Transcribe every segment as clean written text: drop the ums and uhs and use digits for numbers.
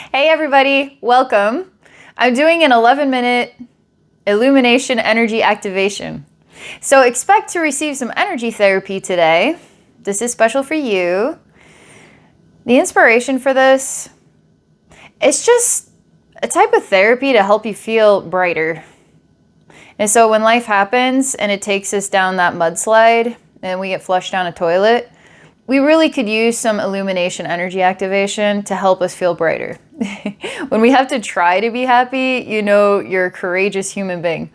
Hey everybody, welcome. I'm doing an 11-minute illumination energy activation. So expect to receive some energy therapy today. This is special for you. The inspiration for this, it's just a type of therapy to help you feel brighter. And so when life happens and it takes us down that mudslide and we get flushed down a toilet, we really could use some illumination energy activation to help us feel brighter. When we have to try to be happy, you know you're a courageous human being.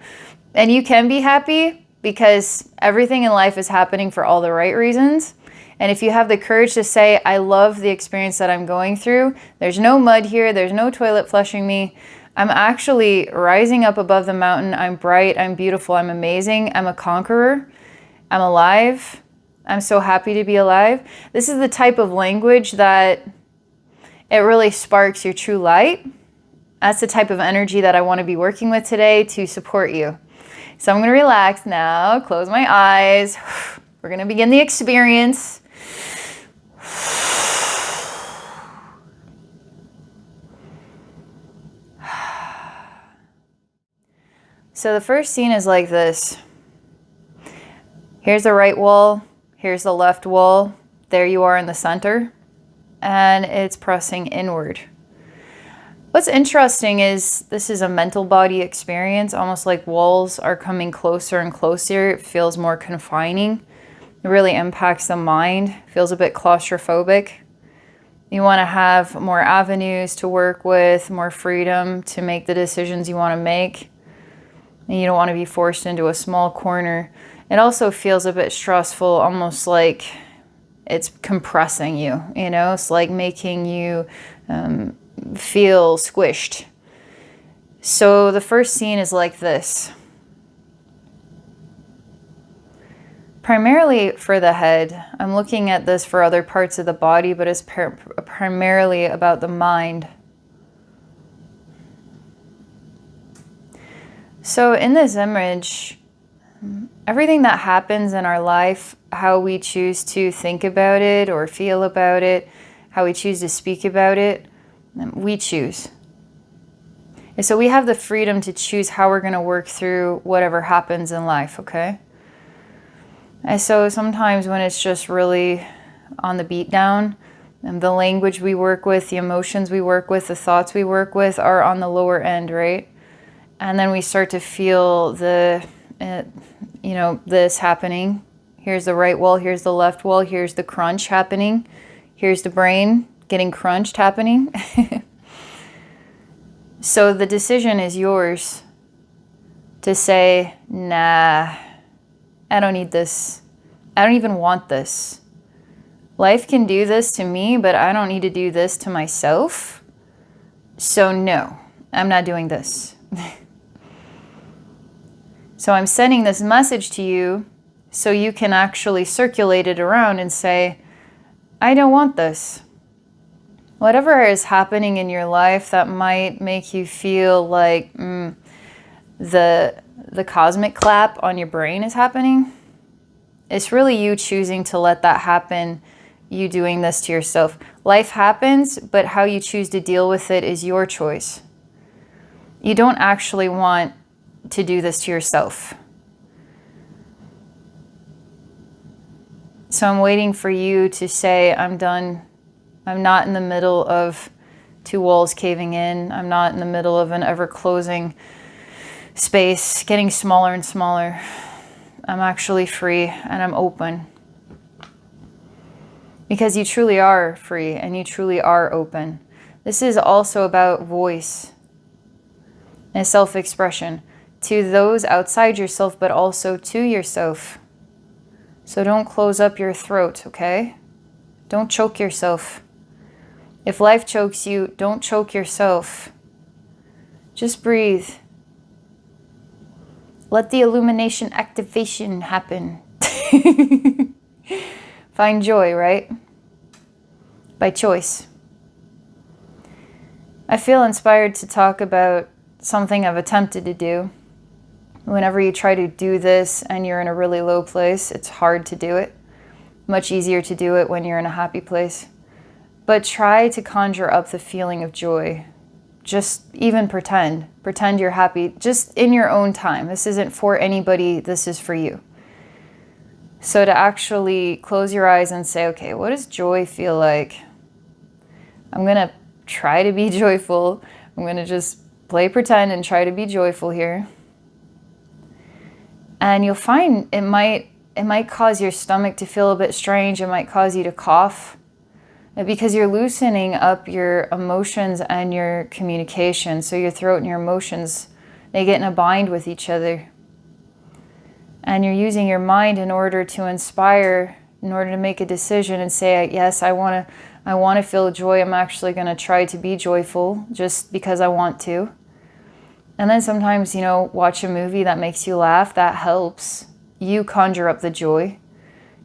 And you can be happy because everything in life is happening for all the right reasons. And if you have the courage to say, I love the experience that I'm going through, there's no mud here, there's no toilet flushing me, I'm actually rising up above the mountain, I'm bright, I'm beautiful, I'm amazing, I'm a conqueror, I'm alive, I'm so happy to be alive. This is the type of language that it really sparks your true light. That's the type of energy that I want to be working with today to support you. So I'm going to relax now, close my eyes. We're going to begin the experience. So the first scene is like this. Here's the right wall. Here's the left wall. There you are in the center. And it's pressing inward. What's interesting is this is a mental body experience, almost like walls are coming closer and closer. It feels more confining. It really impacts the mind. Feels a bit claustrophobic. You want to have more avenues to work with, more freedom to make the decisions you want to make. And you don't want to be forced into a small corner. It also feels a bit stressful, almost like it's compressing you, you know? It's like making you feel squished. So the first scene is like this. Primarily for the head. I'm looking at this for other parts of the body, but it's primarily about the mind. So in this image, everything that happens in our life, how we choose to think about it or feel about it, how we choose to speak about it, we choose. And so we have the freedom to choose how we're going to work through whatever happens in life, okay? And so sometimes when it's just really on the beat down, and the language we work with, the emotions we work with, the thoughts we work with are on the lower end, right? And then we start to feel this happening. Here's the right wall, here's the left wall, here's the crunch happening. Here's the brain getting crunched happening. So the decision is yours to say, nah, I don't need this. I don't even want this. Life can do this to me, but I don't need to do this to myself. So no, I'm not doing this. So I'm sending this message to you so you can actually circulate it around and say, I don't want this. Whatever is happening in your life that might make you feel like the cosmic clap on your brain is happening, it's really you choosing to let that happen, you doing this to yourself. Life happens, but how you choose to deal with it is your choice. You don't actually want to do this to yourself. So I'm waiting for you to say, I'm done. I'm not in the middle of two walls caving in. I'm not in the middle of an ever-closing space, getting smaller and smaller. I'm actually free and I'm open. Because you truly are free and you truly are open. This is also about voice and self-expression to those outside yourself, but also to yourself. So don't close up your throat, okay? Don't choke yourself. If life chokes you, don't choke yourself. Just breathe. Let the illumination activation happen. Find joy, right? By choice. I feel inspired to talk about something I've attempted to do. Whenever you try to do this and you're in a really low place, it's hard to do it. Much easier to do it when you're in a happy place. But try to conjure up the feeling of joy. Just even pretend you're happy, just in your own time. This isn't for anybody, this is for you. So to actually close your eyes and say, okay, what does joy feel like? I'm gonna try to be joyful. I'm gonna just play pretend and try to be joyful here. And you'll find it might cause your stomach to feel a bit strange. It might cause you to cough, because you're loosening up your emotions and your communication. So your throat and your emotions, they get in a bind with each other. And you're using your mind in order to inspire, in order to make a decision and say, yes, I want to feel joy. I'm actually going to try to be joyful just because I want to. And then sometimes, watch a movie that makes you laugh. That helps you conjure up the joy.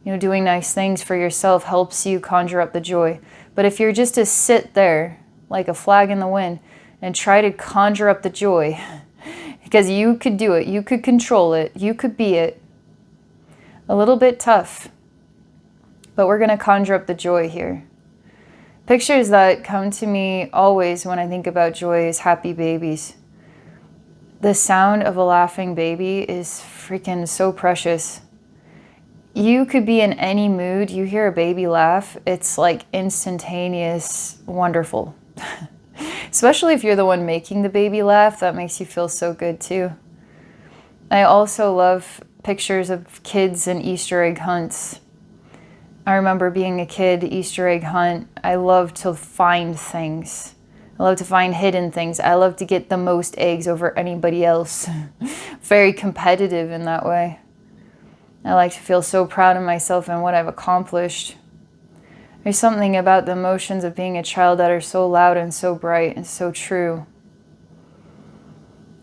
Doing nice things for yourself helps you conjure up the joy. But if you're just to sit there like a flag in the wind and try to conjure up the joy, because you could do it, you could control it, you could be it, a little bit tough. But we're going to conjure up the joy here. Pictures that come to me always when I think about joy is happy babies. The sound of a laughing baby is freaking so precious. You could be in any mood, you hear a baby laugh, it's like instantaneous, wonderful. Especially if you're the one making the baby laugh, that makes you feel so good too. I also love pictures of kids and Easter egg hunts. I remember being a kid, Easter egg hunt, I love to find things. I love to find hidden things. I love to get the most eggs over anybody else. Very competitive in that way. I like to feel so proud of myself and what I've accomplished. There's something about the emotions of being a child that are so loud and so bright and so true.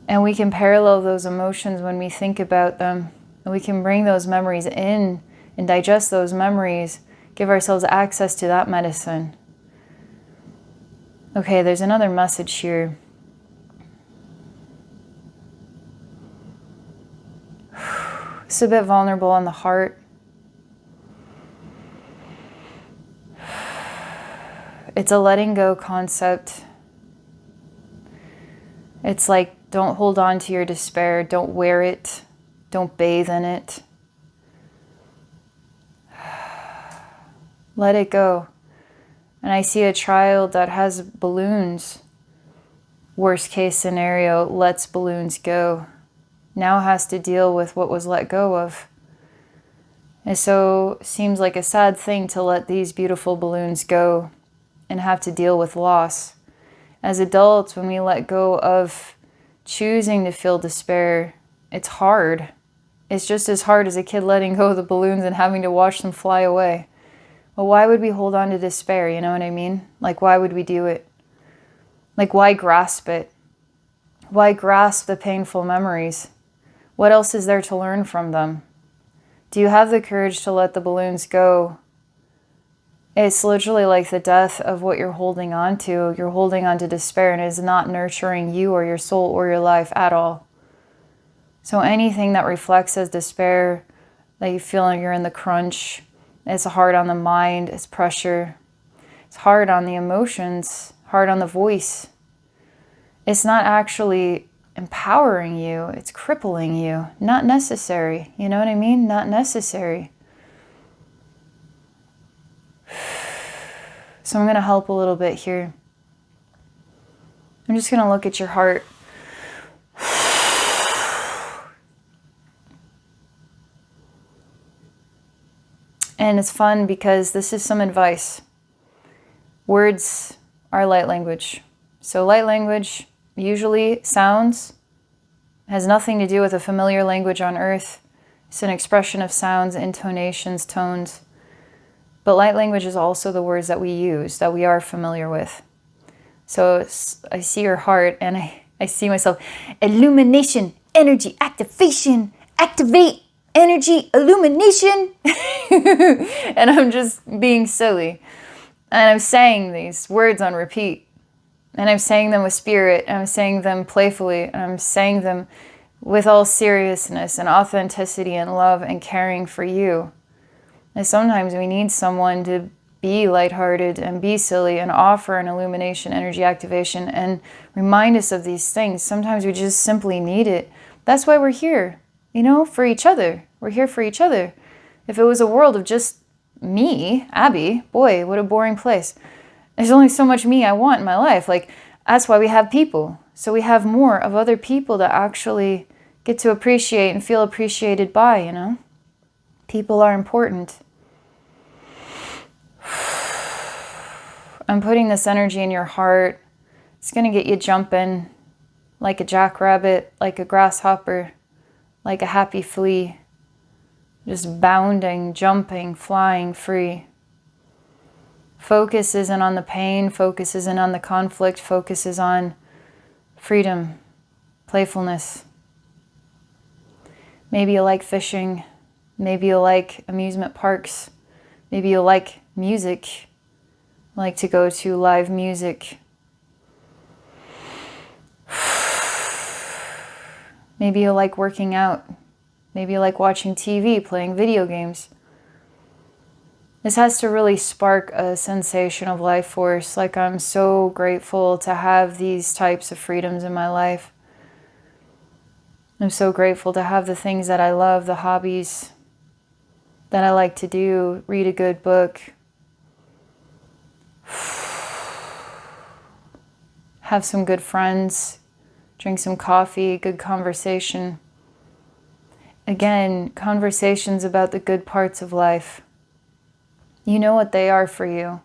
And we can parallel those emotions when we think about them. And we can bring those memories in and digest those memories, give ourselves access to that medicine. Okay, there's another message here. It's a bit vulnerable on the heart. It's a letting go concept. It's like, don't hold on to your despair. Don't wear it. Don't bathe in it. Let it go. And I see a child that has balloons. Worst case scenario, lets balloons go. Now has to deal with what was let go of. And so seems like a sad thing to let these beautiful balloons go and have to deal with loss. As adults, when we let go of choosing to feel despair, it's hard. It's just as hard as a kid letting go of the balloons and having to watch them fly away. Well, why would we hold on to despair? You know what I mean? Like, why would we do it? Like, why grasp it? Why grasp the painful memories? What else is there to learn from them? Do you have the courage to let the balloons go? It's literally like the death of what you're holding on to. You're holding on to despair and it is not nurturing you or your soul or your life at all. So anything that reflects as despair, that you feel like you're in the crunch, it's hard on the mind, it's pressure, it's hard on the emotions, hard on the voice. It's not actually empowering you, it's crippling you. Not necessary. You know what I mean? Not necessary. So I'm going to help a little bit here. I'm just going to look at your heart. And it's fun because this is some advice. Words are light language. So light language, usually sounds, has nothing to do with a familiar language on earth. It's an expression of sounds, intonations, tones. But light language is also the words that we use, that we are familiar with. So I see your heart and I see myself, illumination, energy, activation, activate, energy, illumination. And I'm just being silly. And I'm saying these words on repeat. And I'm saying them with spirit, and I'm saying them playfully, and I'm saying them with all seriousness and authenticity and love and caring for you. And sometimes we need someone to be lighthearted and be silly and offer an illumination energy activation and remind us of these things. Sometimes we just simply need it. That's why we're here, you know, for each other. We're here for each other. If it was a world of just me, Abbey, boy, what a boring place. There's only so much me I want in my life. Like, that's why we have people. So we have more of other people to actually get to appreciate and feel appreciated by, you know? People are important. I'm putting this energy in your heart. It's going to get you jumping like a jackrabbit, like a grasshopper, like a happy flea. Just bounding, jumping, flying free. Focus isn't on the pain. Focus isn't on the conflict. Focus is on freedom, playfulness. Maybe you like fishing. Maybe you like amusement parks. Maybe you like music. Like to go to live music. Maybe you like working out. Maybe you like watching TV, playing video games. This has to really spark a sensation of life force. Like, I'm so grateful to have these types of freedoms in my life. I'm so grateful to have the things that I love, the hobbies that I like to do, read a good book, have some good friends, drink some coffee, good conversation. Again, conversations about the good parts of life. You know what they are for you.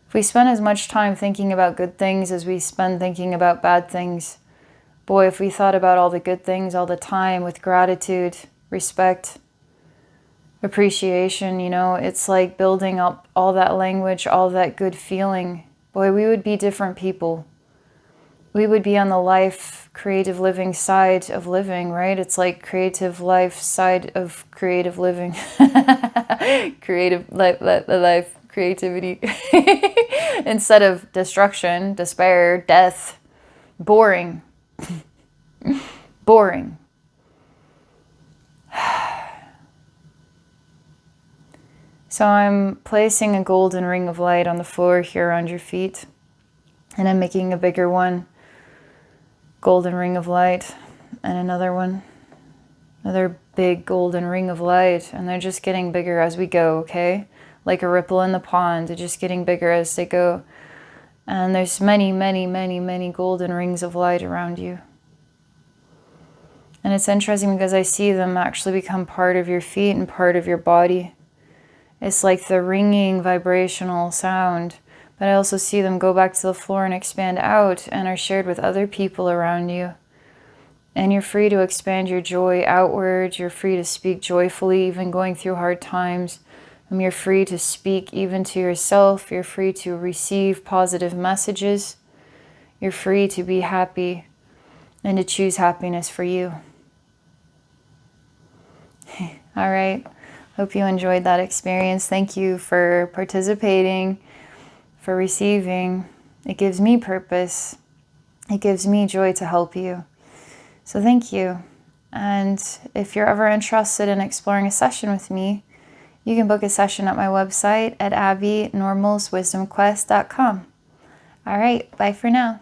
If we spend as much time thinking about good things as we spend thinking about bad things, boy, if we thought about all the good things all the time with gratitude, respect, appreciation, you know, it's like building up all that language, all that good feeling. Boy, we would be different people. We would be on the life, creative living side of living, right? It's like creative life side of creative living. Creative life, creativity. Instead of destruction, despair, death, boring. Boring. So I'm placing a golden ring of light on the floor here around your feet. And I'm making a bigger one. Golden ring of light. And another one. Another big golden ring of light. And they're just getting bigger as we go, okay? Like a ripple in the pond. They're just getting bigger as they go. And there's many, many, many, many golden rings of light around you. And it's interesting because I see them actually become part of your feet and part of your body. It's like the ringing vibrational sound. But I also see them go back to the floor and expand out and are shared with other people around you. And you're free to expand your joy outward. You're free to speak joyfully, even going through hard times. You're free to speak even to yourself. You're free to receive positive messages. You're free to be happy and to choose happiness for you. All right. Hope you enjoyed that experience. Thank you for participating, for receiving. It gives me purpose. It gives me joy to help you. So thank you. And if you're ever interested in exploring a session with me, you can book a session at my website at abbeynormalswisdomquest.com. All right, bye for now.